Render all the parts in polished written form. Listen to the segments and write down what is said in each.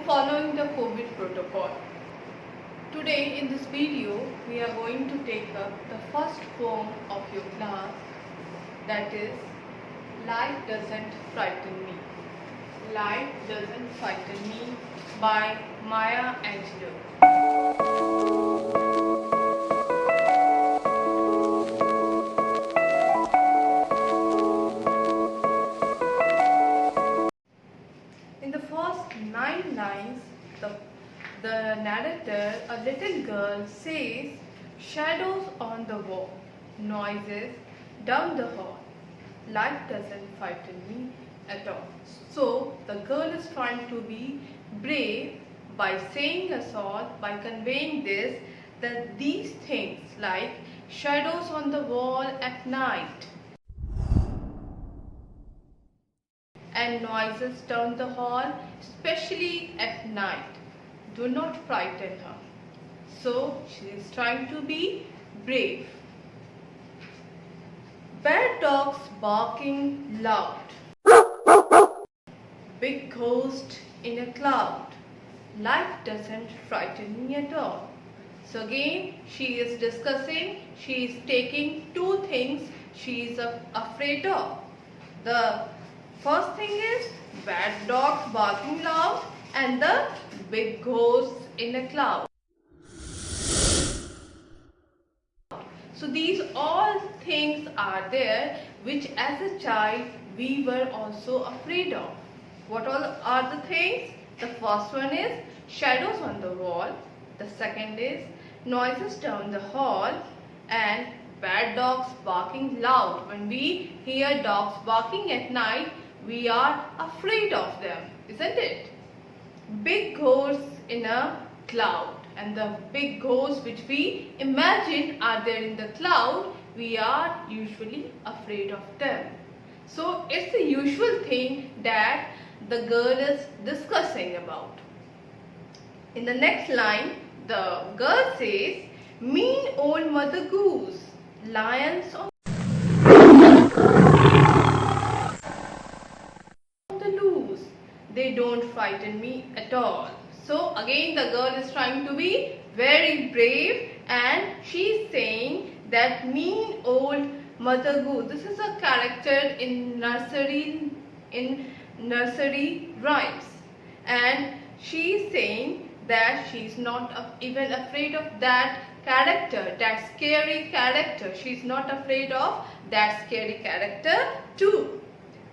following the COVID protocol. Today in this video we are going to take up the first poem of your class, that is Life Doesn't Frighten Me. Life Doesn't Frighten Me by Maya Angelou. In the first 9 lines, the narrator, a little girl, says, shadows on the wall, noises down the hall. Life doesn't frighten me at all. So the girl is trying to be brave by saying us all, by conveying this, that these things like shadows on the wall at night and noises down the hall, especially at night, do not frighten her. So she is trying to be brave. Bad dogs barking loud, big ghost in a cloud. Life doesn't frighten me at all. So again she is discussing, she is taking two things she is afraid of. The first thing is bad dogs barking loud and the big ghosts in a cloud. So these all things are there which as a child we were also afraid of. What all are the things? The first one is shadows on the wall. The second is noises down the hall and bad dogs barking loud. When we hear dogs barking at night, we are afraid of them, isn't it? Big ghosts in a cloud, and the big ghosts which we imagine are there in the cloud, we are usually afraid of them. So it's the usual thing that the girl is discussing about. In the next line, the girl says, mean old Mother Goose, lions on the loose, they don't frighten me at all. So again the girl is trying to be very brave and she is saying that mean old Mother Goose. This is a character in nursery rhymes, and she is saying that she is not even afraid of that character, that scary character. She is not afraid of that scary character too.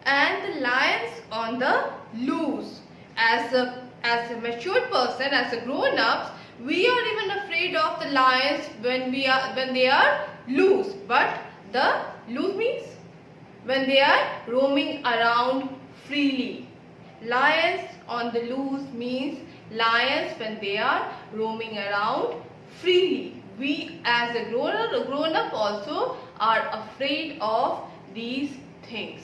And the lions on the loose. As a matured person, as a grown-ups, we are even afraid of the lions when they are loose. But the loose means when they are roaming around freely. Lions on the loose means lions when they are roaming around freely. We as a grown-up also are afraid of these things.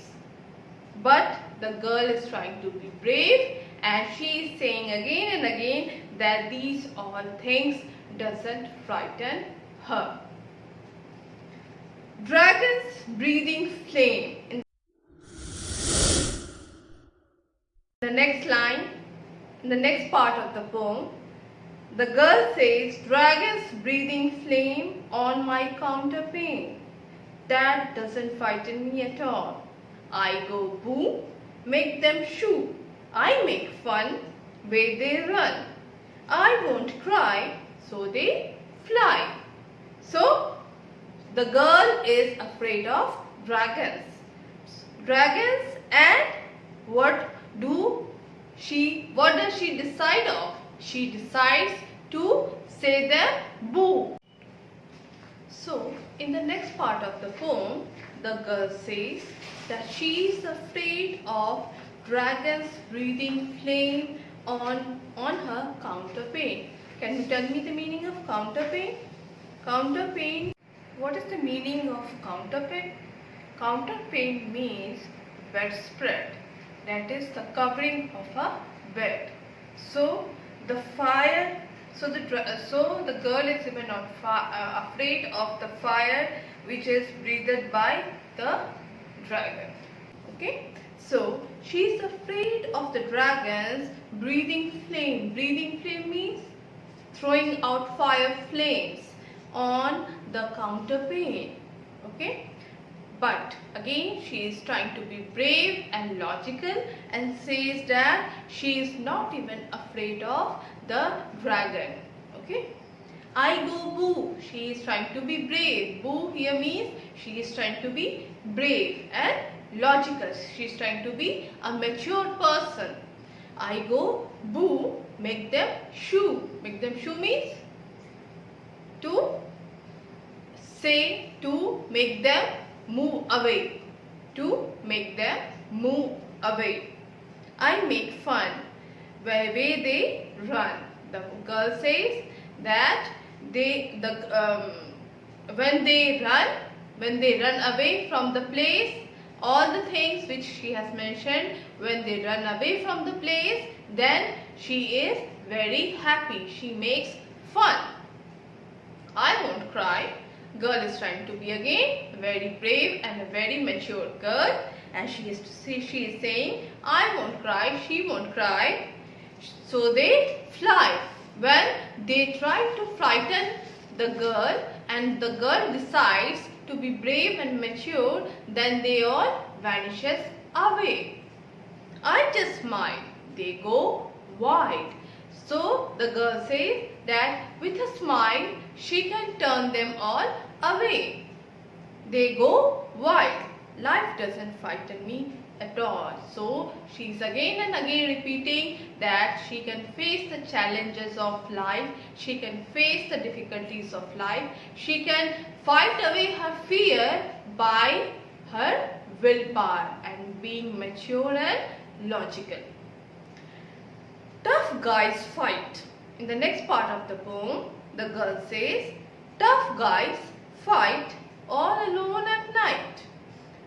But the girl is trying to be brave and she is saying again and again that these all things doesn't frighten her. Dragons breathing flame. In the next line, in the next part of the poem, the girl says, dragons breathing flame on my counterpane. That doesn't frighten me at all. I go boo, make them shoo. I make fun, way they run. I won't cry, so they fly. So the girl is afraid of dragons. Dragons, and what does she decide of? She decides to say them boo. So in the next part of the poem, the girl says that she is afraid of dragons breathing flame on her counterpane. Can you tell me the meaning of counterpane? Counterpane. What is the meaning of counterpane? Counterpane means bedspread. That is the covering of a bed. So the girl is even not afraid of the fire which is breathed by the dragon. Okay. So she is afraid of the dragon's breathing flame. Breathing flame means throwing out fire flames on the counterpane. Okay. But again she is trying to be brave and logical and says that she is not even afraid of the dragon. Okay. I go boo. She is trying to be brave. Boo here means she is trying to be brave and logical. She is trying to be a mature person. I go boo. Make them shoo. Make them shoo means to say, to make them move away. To make them move away. I make fun where they run. The girl says that when they run away from the place, all the things which she has mentioned, when they run away from the place, then she is very happy. She makes fun. I won't cry. Girl is trying to be again very brave and a very mature girl, and she is saying, I won't cry, she won't cry. So they fly. When they try to frighten the girl and the girl decides to be brave and mature, then they all vanishes away. I just smile. They go wide. So the girl says that with a smile she can turn them all away. They go wild. Life doesn't frighten me at all. So she is again and again repeating that she can face the challenges of life. She can face the difficulties of life. She can fight away her fear by her willpower and being mature and logical. Tough guys fight. In the next part of the poem, the girl says, tough guys fight all alone at night.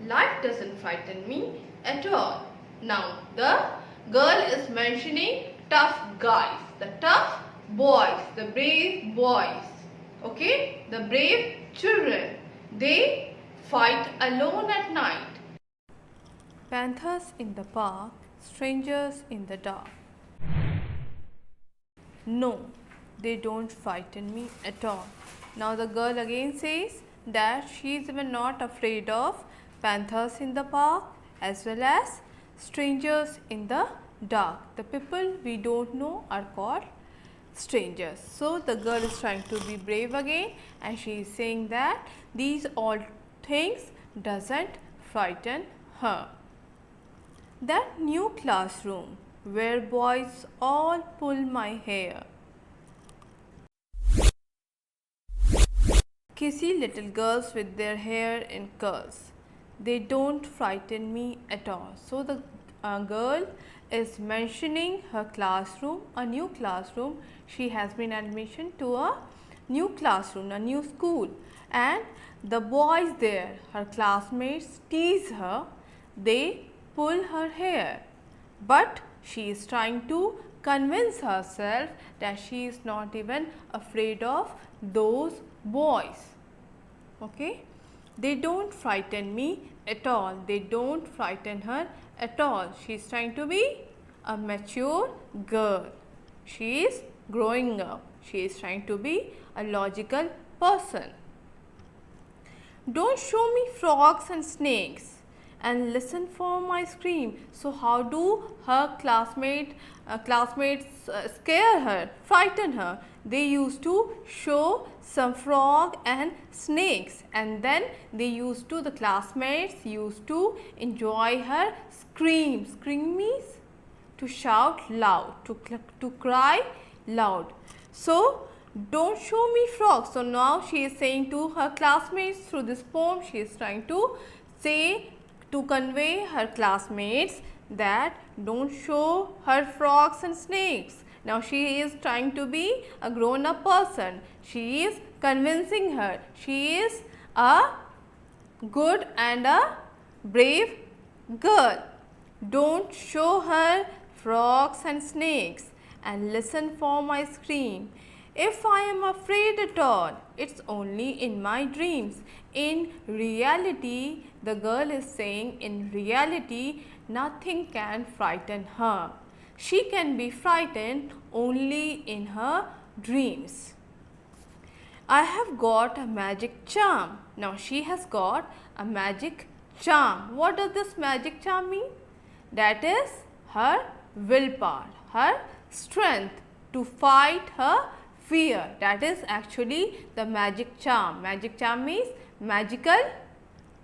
Life doesn't frighten me at all. Now, the girl is mentioning tough guys, the tough boys, the brave boys. Okay, the brave children. They fight alone at night. Panthers in the park, strangers in the dark. No, they don't frighten me at all. Now the girl again says that she is even not afraid of panthers in the park as well as strangers in the dark. The people we don't know are called strangers. So the girl is trying to be brave again and she is saying that these all things doesn't frighten her. That new classroom where boys all pull my hair. Kissy little girls with their hair in curls. They don't frighten me at all. So the girl is mentioning her classroom, a new classroom. She has been admitted to a new classroom, a new school, and the boys there, her classmates, tease her. They pull her hair, but she is trying to convince herself that she is not even afraid of those boys. Okay, they don't frighten me at all. They don't frighten her at all. She is trying to be a mature girl. She is growing up. She is trying to be a logical person. Don't show me frogs and snakes and listen for my scream. So how do her classmates scare her, frighten her? They used to show some frog and snakes, and then the classmates used to enjoy her scream. Scream means to shout loud, to cry loud. So don't show me frogs. So now she is saying to her classmates through this poem, she is trying to say, to convey her classmates that don't show her frogs and snakes. Now she is trying to be a grown up person. She is convincing her. She is a good and a brave girl. Don't show her frogs and snakes and listen for my scream. If I am afraid at all, it's only in my dreams. In reality, the girl is saying, in reality, nothing can frighten her. She can be frightened only in her dreams. I have got a magic charm. Now she has got a magic charm. What does this magic charm mean? That is her willpower, her strength to fight her fear. That is actually the magic charm. Magic charm means magical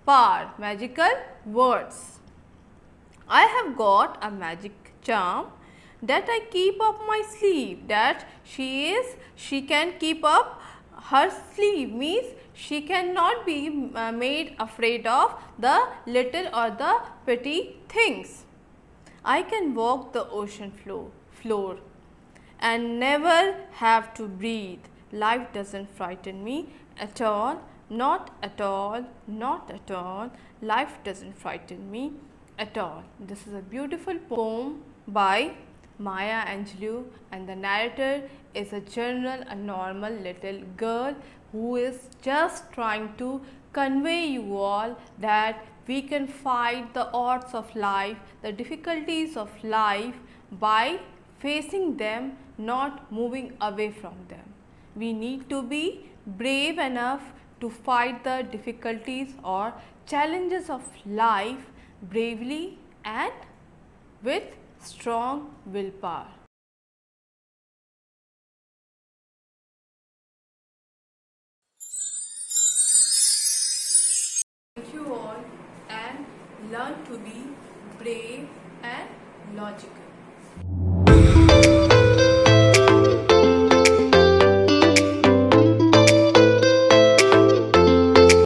power, magical words. I have got a magic charm that I keep up my sleeve. That she can keep up her sleeve means she cannot be made afraid of the little or the petty things. I can walk the ocean floor and never have to breathe. Life doesn't frighten me at all, not at all, not at all. Life doesn't frighten me at all. This is a beautiful poem by Maya Angelou, and the narrator is a general, a normal little girl who is just trying to convey you all that we can fight the odds of life, the difficulties of life by facing them, not moving away from them. We need to be brave enough to fight the difficulties or challenges of life bravely and with strong willpower. Thank you all, and learn to be brave and logical.